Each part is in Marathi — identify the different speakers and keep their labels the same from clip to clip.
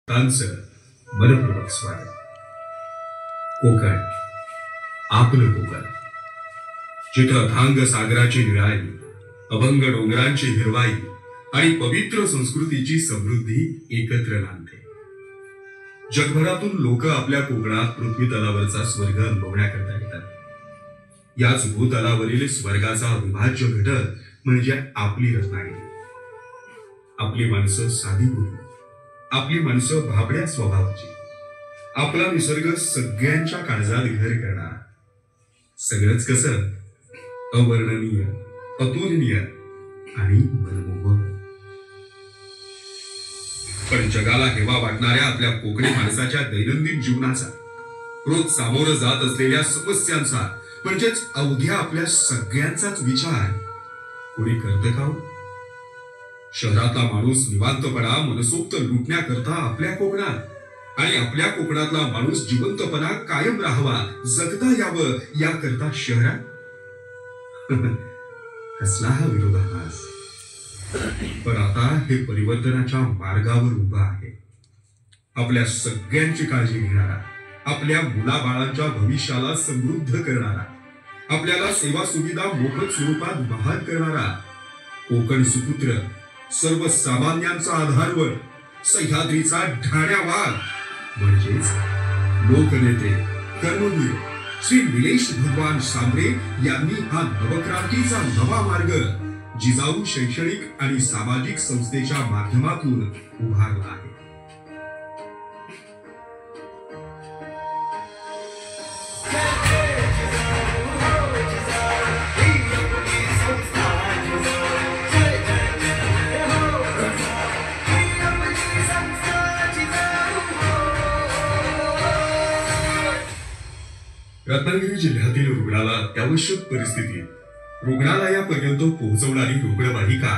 Speaker 1: तांचं मनपूर्वक स्वागत. कोकण, आपलं कोकण, जिथं अथांग सागराची निराळी, अभंग डोंगरांची हिरवाई आणि पवित्र संस्कृतीची समृद्धी एकत्र नांदते. जगभरातून लोक आपल्या कोकणात पृथ्वी तलावरचा स्वर्ग अनुभवण्याकरता येतात. याच भूतलावरील स्वर्गाचा अविभाज्य घटक म्हणजे आपली रत्नागिरी. आपली माणसं साधीभूत, आपली माणसं भाबड्या स्वभावाची, आपला निसर्ग सगळ्यांच्या काळजात घर करणारा, सगळंच कसं अवर्णनीय, अतुलनीय आणि मनमोहक. पण जगाला हेवा वाटणाऱ्या आपल्या कोकणी माणसाच्या दैनंदिन जीवनाचा, रोज सामोरं जात असलेल्या समस्यांचा, म्हणजेच अवघ्या आपल्या सगळ्यांचाच विचार कोणी करतं का? शहरातला माणूस निवांतपणा मनसोक्त लुटण्याकरता आपल्या कोकणात, आणि आपल्या कोकणातला माणूस जिवंतपणा कायम राहावा, जगता यावं याकरता शहरात. कसला हा विरोधाभास. पण आता हे परिवर्तनाच्या मार्गावर उभा आहे. आपल्या सगळ्यांची काळजी घेणारा, आपल्या मुलाबाळांच्या भविष्याला समृद्ध करणारा, आपल्याला सेवा सुविधा मोफत स्वरूपात बहाल करणारा कोकण सुपुत्र, सर्वसामान्यांचा आधारवर, सह्याद्रीचा ढाण्या वाघ म्हणजेच लोकनेते, कर्मवीर श्री निलेश भगवान सांबरे यांनी हा नवक्रांतीचा नवा मार्ग जिजाऊ शैक्षणिक आणि सामाजिक संस्थेच्या माध्यमातून उभारला आहे. रत्नागिरी जिल्ह्यातील रुग्णाला अत्यावश्यक परिस्थितीत रुग्णालयापर्यंत पोहोचवणारी रुग्णवाहिका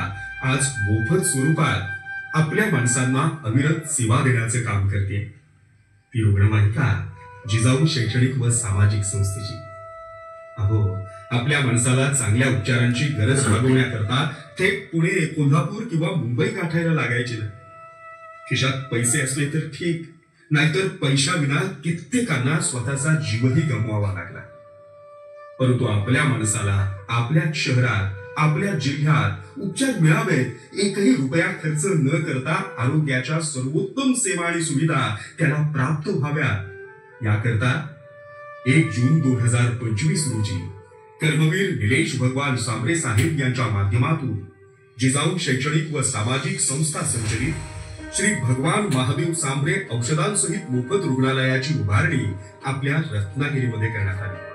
Speaker 1: आज मोफत स्वरूपात आपल्या माणसांना अविरत सेवा देण्याचे काम करते. ती रुग्णवाहिका जिजाऊ शैक्षणिक व सामाजिक संस्थेची. अहो, आपल्या माणसाला चांगल्या उपचारांची गरज भागवण्याकरता थेट पुणे, कोल्हापूर किंवा मुंबई गाठायला लागायची नाही. खिशात पैसे असले तर ठीक, नाहीतर पैशाविना कित्येकांना स्वतःचा जीवही गमवावा लागला. परंतु आपल्या माणसाला आपल्या शहरात, आपल्या जिल्ह्यात उपचार मिळावेत, एकही रुपया खर्च न करता आरोग्याच्या सर्वोत्तम सेवा आणि सुविधा त्याला प्राप्त व्हाव्यात याकरता 1 जून 2025 रोजी कर्मवीर निलेश भगवान सांबरे साहेब यांच्या माध्यमातून जिजाऊ शैक्षणिक व सामाजिक संस्था संचलित श्री भगवान महादेव सांबरे औषधांसहित मोफत रुग्णालयाची उभारणी आपल्या रत्नागिरीमध्ये करण्यात आली.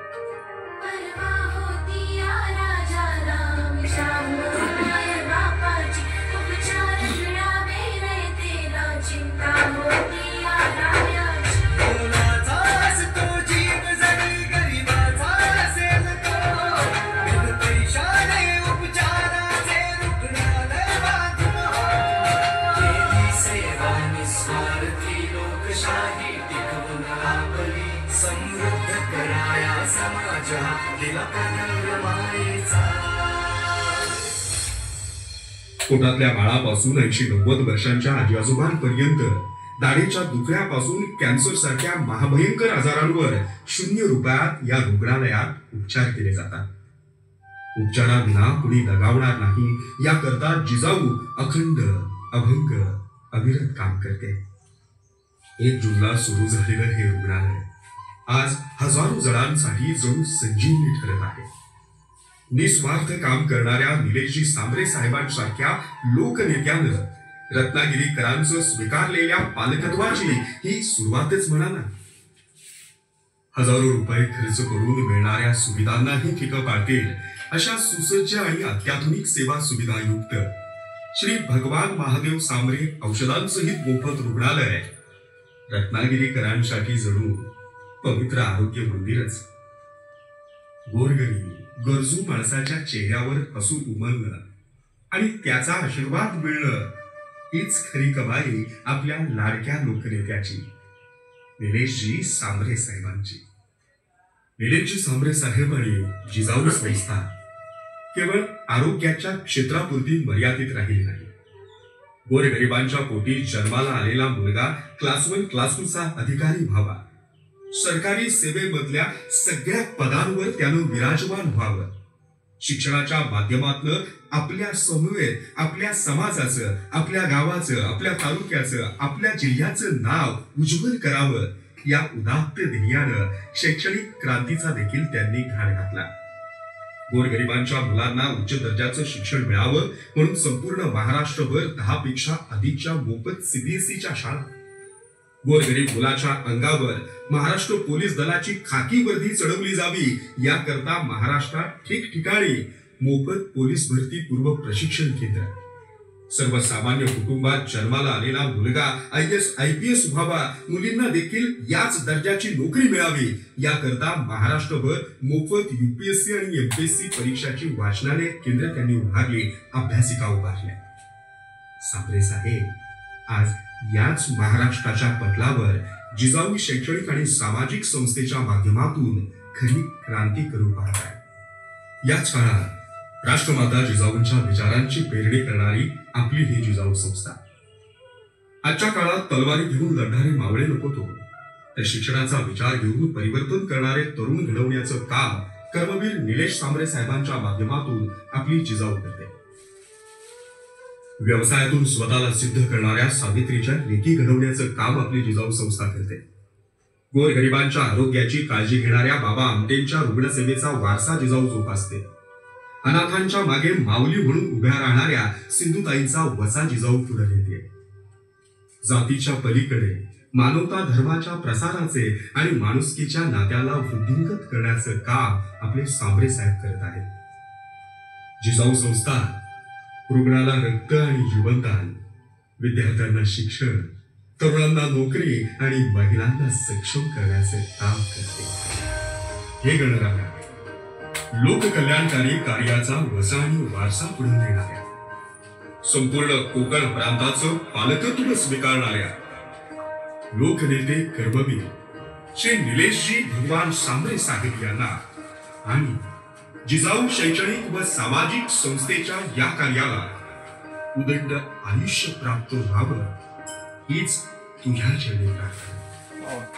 Speaker 1: पोटातल्या बाळापासून 80-90 वर्षांच्या आजी आजोबांपर्यंत, दाढेच्या दुखण्यापासून कॅन्सर सारख्या महाभयंकर आजारांवर 0 रुपयात या रुग्णालयात उपचार केले जातात. उपचाराविना कुणी दगावणार नाही याकरता जिजाऊ अखंड, अभंग, अविरत काम करते. 1 जूनला सुरू झालेलं हे रुग्णालय आज हजारो जणांसाठी जणू संजीवनी ठरत आहे. निस्वार्थ काम करणाऱ्या निलेशजी सांबरे साहेबांसारख्या लोकनेत्यानं रत्नागिरीकरांचं स्वीकारलेल्या पालकत्वाची ही सुरुवातच म्हणा ना. हजारो रुपये खर्च करून मिळणाऱ्या सुविधांनाही फिकं पाडतील अशा सुसज्ज आणि अत्याधुनिक सेवा सुविधायुक्त श्री भगवान महादेव सांबरे औषधांसहित मोफत रुग्णालय रत्नागिरीकरांसाठी जणू पवित्र आरोग्य मंदिरच. गोरगरीब गरजू माणसाच्या चेहऱ्यावर हसू उमलणं आणि त्याचा आशीर्वाद मिळणं हीच खरी कमाई आपल्या लाडक्या लोकनेत्याची, निलेशजी सांबरे साहेबांची. निलेशजी सांबरे साहेब आणि जिजाऊ संस्था केवळ आरोग्याच्या क्षेत्रापुरती मर्यादित राहिली नाही, गोरगरिबांच्या पोटी जन्माला आलेला मुलगा क्लास 1 क्लास 2 चा अधिकारी व्हावा, सरकारी सेवेमधल्या सगळ्या पदांवर त्यानं विराजमान व्हावं, शिक्षणाच्या माध्यमातून आपल्या समवेत आपल्या समाजाचं, आपल्या गावाचं, आपल्या तालुक्याचं, आपल्या जिल्ह्याचं नाव उज्ज्वल करावं, या उदात्त ध्येयानं शैक्षणिक क्रांतीचा देखील त्यांनी घाट घातला. गोरगरिबांच्या मुलांना उच्च दर्जाचं शिक्षण मिळावं म्हणून संपूर्ण महाराष्ट्रभर 10 पेक्षा अधिकच्या मोफत सीबीएसईच्या शाळा, गोरगरीब मुलाच्या अंगावर महाराष्ट्र पोलीस दलाची खाकी वर्दी चढवली जावी याकरता महाराष्ट्रात ठिकठिकाणी मोफत पोलीस भरती पूर्व प्रशिक्षण केंद्र, सर्वसामान्य कुटुंबात जन्माला आलेला मुलगा IAS IPS व्हावा, मुलींना देखील याच दर्जाची नोकरी मिळावी याकरता महाराष्ट्रभर मोफत UPSC आणि MPSC परीक्षाची वाचनालय केंद्र त्यांनी उभारली, अभ्यासिका उभारल्या. सांबरे साहेब आज याच महाराष्ट्राच्या पटलावर जिजाऊ शैक्षणिक आणि सामाजिक संस्थेच्या माध्यमातून खरी क्रांती करू पाहत आहे. याच काळात राष्ट्रमाता जिजाऊंच्या विचारांची पेरणी करणारी आपली ही जिजाऊ संस्था. आजच्या काळात तलवारी घेऊन लढणारे मावळे नकोतो, तर शिक्षणाचा विचार घेऊन परिवर्तन करणारे तरुण घडवण्याचं काम कर्मवीर निलेश सांबरे साहेबांच्या माध्यमातून आपली जिजाऊ करते. व्यवसायातून स्वतःला सिद्ध करणाऱ्या सावित्रीच्या लेकी घडवण्याचं काम आपली जिजाऊ संस्था करते. गोरगरिबांच्या आरोग्याची काळजी घेणाऱ्या बाबा आमटेंच्या रुग्णसेवेचा वारसा जिजाऊ जोपासते. अनाथांच्या मागे माऊली म्हणून उभ्या राहणाऱ्या सिंधुताईंचा वसा जिजाऊ पुढे नेते. जातीच्या पलीकडे मानवता धर्माच्या प्रसाराचे आणि माणुसकीच्या नात्याला वृद्धिंगत करण्याचं काम आपले सांबरे साहेब करत आहेत. जिजाऊ संस्था रुग्णाला रक्त आणि जीवनदान, विद्यार्थ्यांना शिक्षण, तरुणांना नोकरी आणि महिलांना सक्षम करण्याचे काम करते. हे गणराया लोककल्याणकारी कार्याचा वसा आणि वारसा पुढे नेणाऱ्या, संपूर्ण कोकण प्रांताचं पालकत्व स्वीकारणाऱ्या लोकनेते कर्मवीर श्री निलेशजी भगवान सांबरे साहेब यांना आणि जिजाऊ शैक्षणिक व सामाजिक संस्थेच्या या कार्याला उदंड आयुष्य प्राप्त व्हावं हीच तुझ्या चरणी प्रार्थना.